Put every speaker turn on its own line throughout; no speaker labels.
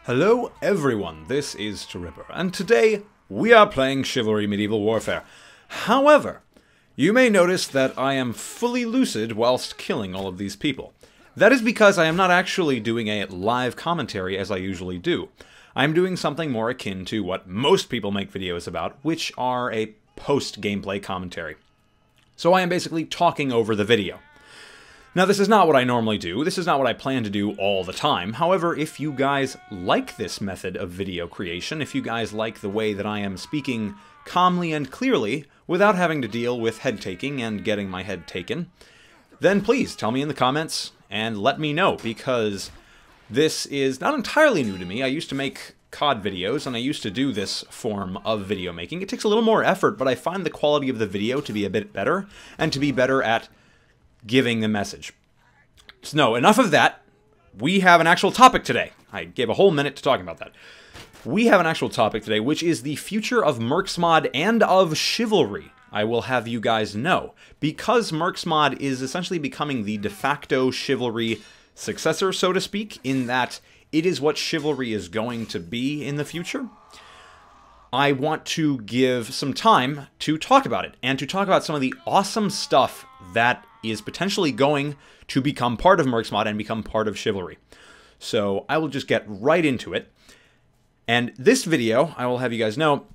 Hello everyone, this is Ripper, and today we are playing Chivalry Medieval Warfare. However, you may notice that I am fully lucid whilst killing all of these people. That is because I am not actually doing a live commentary as I usually do. I am doing something more akin to what most people make videos about, which are a post-gameplay commentary. So I am basically talking over the video. Now, this is not what I normally do. This is not what I plan to do all the time. However, if you guys like this method of video creation, if you guys like the way that I am speaking calmly and clearly without having to deal with head taking and getting my head taken, then please tell me in the comments and let me know, because this is not entirely new to me. I used to make COD videos, and I used to do this form of video making. It takes a little more effort, but I find the quality of the video to be a bit better, and to be better at giving the message. So no, enough of that. We have an actual topic today. I gave a whole minute to talking about that. We have an actual topic today, which is the future of Mercs Mod and of Chivalry. I will have you guys know, because Mercs Mod is essentially becoming the de facto Chivalry successor, so to speak, in that it is what Chivalry is going to be in the future. I want to give some time to talk about it, and to talk about some of the awesome stuff that is potentially going to become part of Mercs Mod and become part of Chivalry. So I will just get right into it. And this video, I will have you guys know,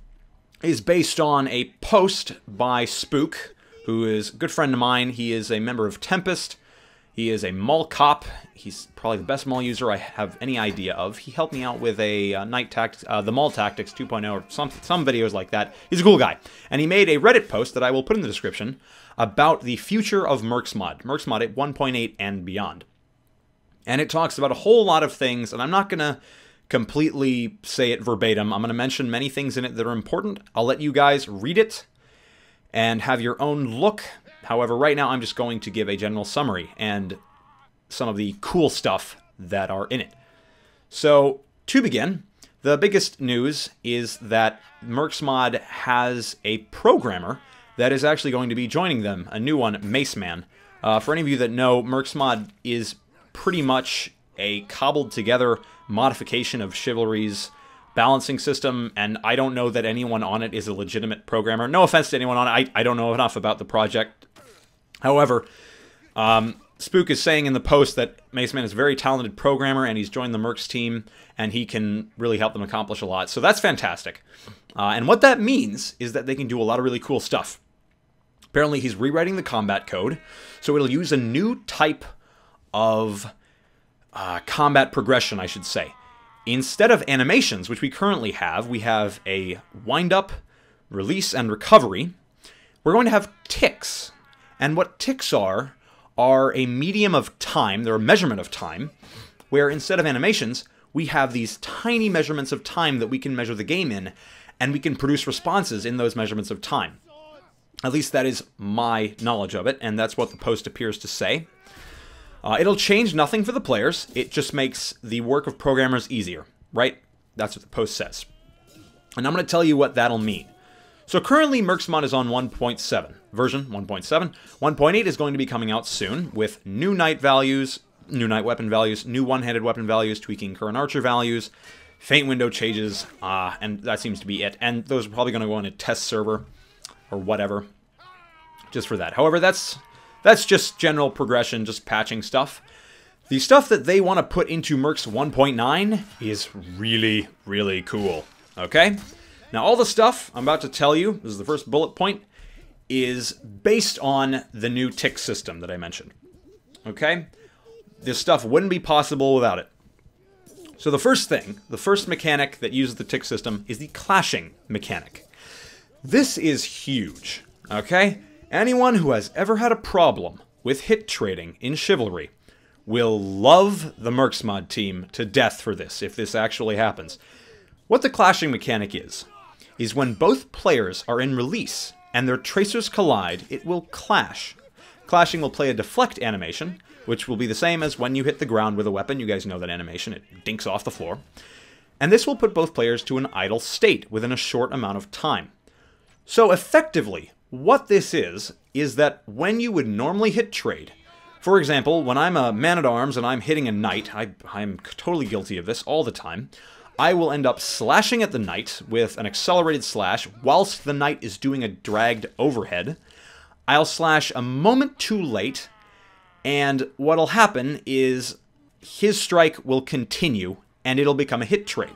is based on a post by Spook, who is a good friend of mine. He is a member of Tempest. He is a mall cop. He's probably the best mall user I have any idea of. He helped me out with a Night Tactics, the Mall Tactics 2.0, or some videos like that. He's a cool guy. And he made a Reddit post that I will put in the description about the future of Mercs Mod at 1.8 and beyond. And it talks about a whole lot of things, and I'm not going to completely say it verbatim. I'm going to mention many things in it that are important. I'll let you guys read it and have your own look. However, right now I'm just going to give a general summary and some of the cool stuff that are in it. So, to begin, the biggest news is that Mercs Mod has a programmer that is actually going to be joining them, a new one, Maceman. For any of you that know, Mercs Mod is pretty much a cobbled together modification of Chivalry's balancing system, and I don't know that anyone on it is a legitimate programmer. No offense to anyone on it, I don't know enough about the project. However, Spook is saying in the post that Maceman is a very talented programmer, and he's joined the Mercs team, and he can really help them accomplish a lot. So that's fantastic. And what that means is that they can do a lot of really cool stuff. Apparently, he's rewriting the combat code, so it'll use a new type of combat progression, I should say. Instead of animations, which we currently have, we have a wind-up, release, and recovery. We're going to have ticks. And what ticks are a medium of time, they're a measurement of time, where instead of animations, we have these tiny measurements of time that we can measure the game in, and we can produce responses in those measurements of time. At least that is my knowledge of it, and that's what the post appears to say. It'll change nothing for the players, it just makes the work of programmers easier, right? That's what the post says. And I'm going to tell you what that'll mean. So currently Mercs Mod is on 1.7, version 1.7. 1.8 is going to be coming out soon with new knight values, new knight weapon values, new one-handed weapon values, tweaking current archer values, faint window changes, and that seems to be it. And those are probably going to go on a test server or whatever, just for that. However, that's just general progression, just patching stuff. The stuff that they want to put into Mercs 1.9 is really, really cool, okay? Now, all the stuff I'm about to tell you, this is the first bullet point, is based on the new tick system that I mentioned, okay? This stuff wouldn't be possible without it. So the first thing, the first mechanic that uses the tick system is the clashing mechanic. This is huge, okay? Anyone who has ever had a problem with hit trading in Chivalry will love the Mercs Mod team to death for this, if this actually happens. What the clashing mechanic is when both players are in release and their tracers collide, it will clash. Clashing will play a deflect animation, which will be the same as when you hit the ground with a weapon. You guys know that animation, it dinks off the floor. And this will put both players to an idle state within a short amount of time. So effectively, what this is that when you would normally hit trade, for example, when I'm a man-at-arms and I'm hitting a knight, I'm totally guilty of this all the time, I will end up slashing at the knight with an accelerated slash whilst the knight is doing a dragged overhead. I'll slash a moment too late, and what'll happen is his strike will continue, and it'll become a hit trade.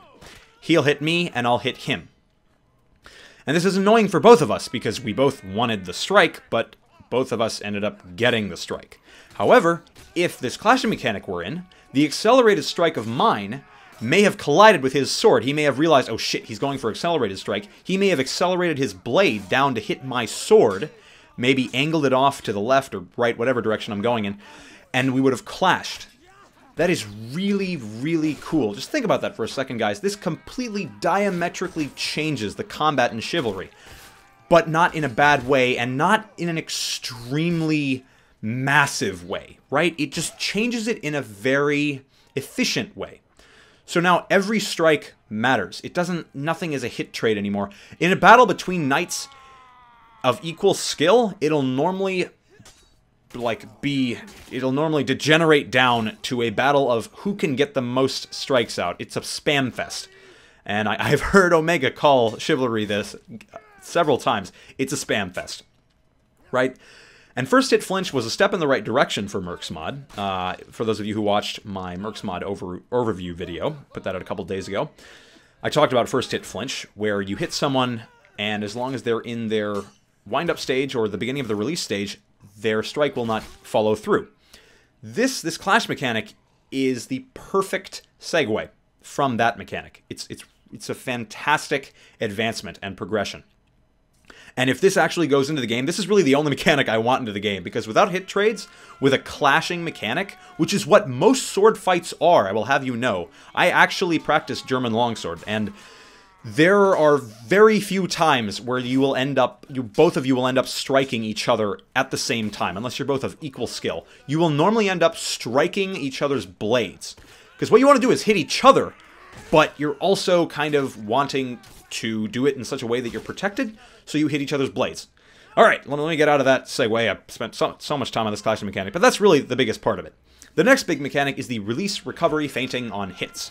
He'll hit me, and I'll hit him. And this is annoying for both of us, because we both wanted the strike, but both of us ended up getting the strike. However, if this clashing mechanic were in, the accelerated strike of mine may have collided with his sword. He may have realized, oh shit, he's going for accelerated strike. He may have accelerated his blade down to hit my sword, maybe angled it off to the left or right, whatever direction I'm going in, and we would have clashed. That is really, really cool. Just think about that for a second, guys. This completely diametrically changes the combat in Chivalry, but not in a bad way, and not in an extremely massive way, right? It just changes it in a very efficient way. So now every strike matters. Nothing is a hit trade anymore. In a battle between knights of equal skill, it'll normally degenerate down to a battle of who can get the most strikes out. It's a spam fest. And I've heard Omega call Chivalry this several times. It's a spam fest, right? And first hit flinch was a step in the right direction for Mercs Mod. For those of you who watched my Mercs Mod overview video, put that out a couple days ago, I talked about first hit flinch, where you hit someone, and as long as they're in their wind-up stage or the beginning of the release stage, their strike will not follow through. This clash mechanic is the perfect segue from that mechanic. It's a fantastic advancement and progression. And if this actually goes into the game, this is really the only mechanic I want into the game, because without hit trades, with a clashing mechanic, which is what most sword fights are, I will have you know, I actually practice German longsword, and there are very few times where both of you will end up striking each other at the same time, unless you're both of equal skill. You will normally end up striking each other's blades, because what you want to do is hit each other, but you're also kind of wanting to do it in such a way that you're protected, so you hit each other's blades. Alright, let me get out of that segue. I've spent so much time on this clashing mechanic, but that's really the biggest part of it. The next big mechanic is the release, recovery, feinting on hits.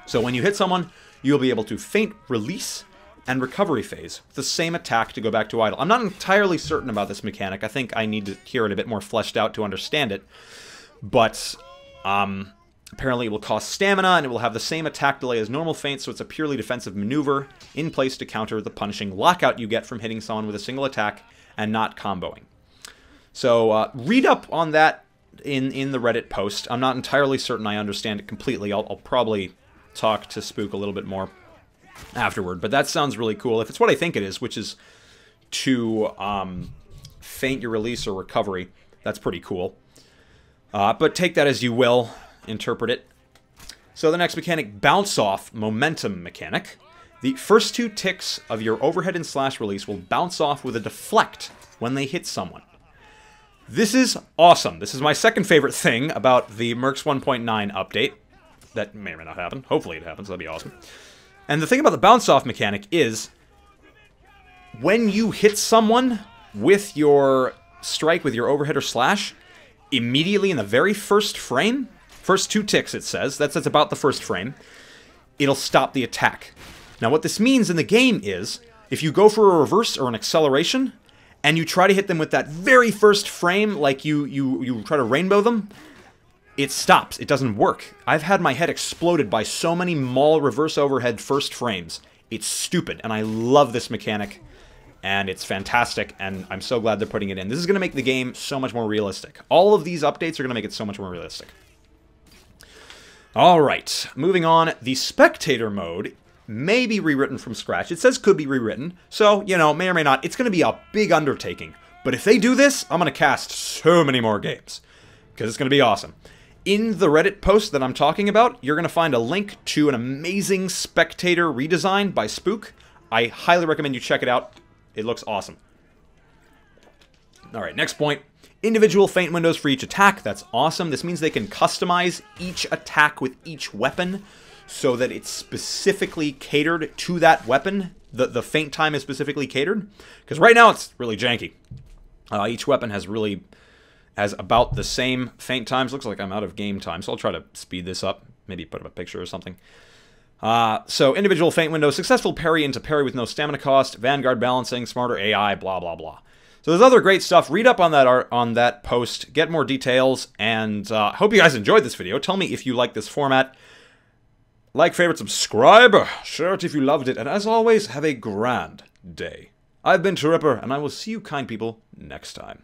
So when you hit someone, you'll be able to feint, release, and recovery phase with the same attack to go back to idle. I'm not entirely certain about this mechanic. I think I need to hear it a bit more fleshed out to understand it, but apparently it will cost stamina, and it will have the same attack delay as normal feint, so it's a purely defensive maneuver in place to counter the punishing lockout you get from hitting someone with a single attack and not comboing. So read up on that in the Reddit post. I'm not entirely certain I understand it completely. I'll probably talk to Spook a little bit more afterward, but that sounds really cool. If it's what I think it is, which is to feint your release or recovery, that's pretty cool. But take that as you will. Interpret it. So the next mechanic, bounce off momentum mechanic. The first two ticks of your overhead and slash release will bounce off with a deflect when they hit someone. This is awesome. This is my second favorite thing about the Mercs 1.9 update. That may or may not happen. Hopefully it happens. That'd be awesome. And the thing about the bounce off mechanic is when you hit someone with your strike, with your overhead or slash, immediately in the very first frame, first two ticks, it says. That's about the first frame. It'll stop the attack. Now, what this means in the game is, if you go for a reverse or an acceleration, and you try to hit them with that very first frame, like you try to rainbow them, it stops. It doesn't work. I've had my head exploded by so many Maul reverse overhead first frames. It's stupid, and I love this mechanic, and it's fantastic, and I'm so glad they're putting it in. This is going to make the game so much more realistic. All of these updates are going to make it so much more realistic. Alright, moving on. The spectator mode may be rewritten from scratch. It says could be rewritten, so, you know, may or may not. It's going to be a big undertaking. But if they do this, I'm going to cast so many more games, because it's going to be awesome. In the Reddit post that I'm talking about, you're going to find a link to an amazing spectator redesign by Spook. I highly recommend you check it out. It looks awesome. Alright, next point. Individual feint windows for each attack. That's awesome. This means they can customize each attack with each weapon so that it's specifically catered to that weapon. The feint time is specifically catered. Because right now it's really janky. Each weapon has about the same feint times. Looks like I'm out of game time, so I'll try to speed this up. Maybe put up a picture or something. So individual feint window, successful parry into parry with no stamina cost, vanguard balancing, smarter AI, blah, blah, blah. So there's other great stuff. Read up on that post, get more details, and hope you guys enjoyed this video. Tell me if you like this format. Like, favorite, subscribe, share it if you loved it, and as always, have a grand day. I've been Ripper, and I will see you kind people next time.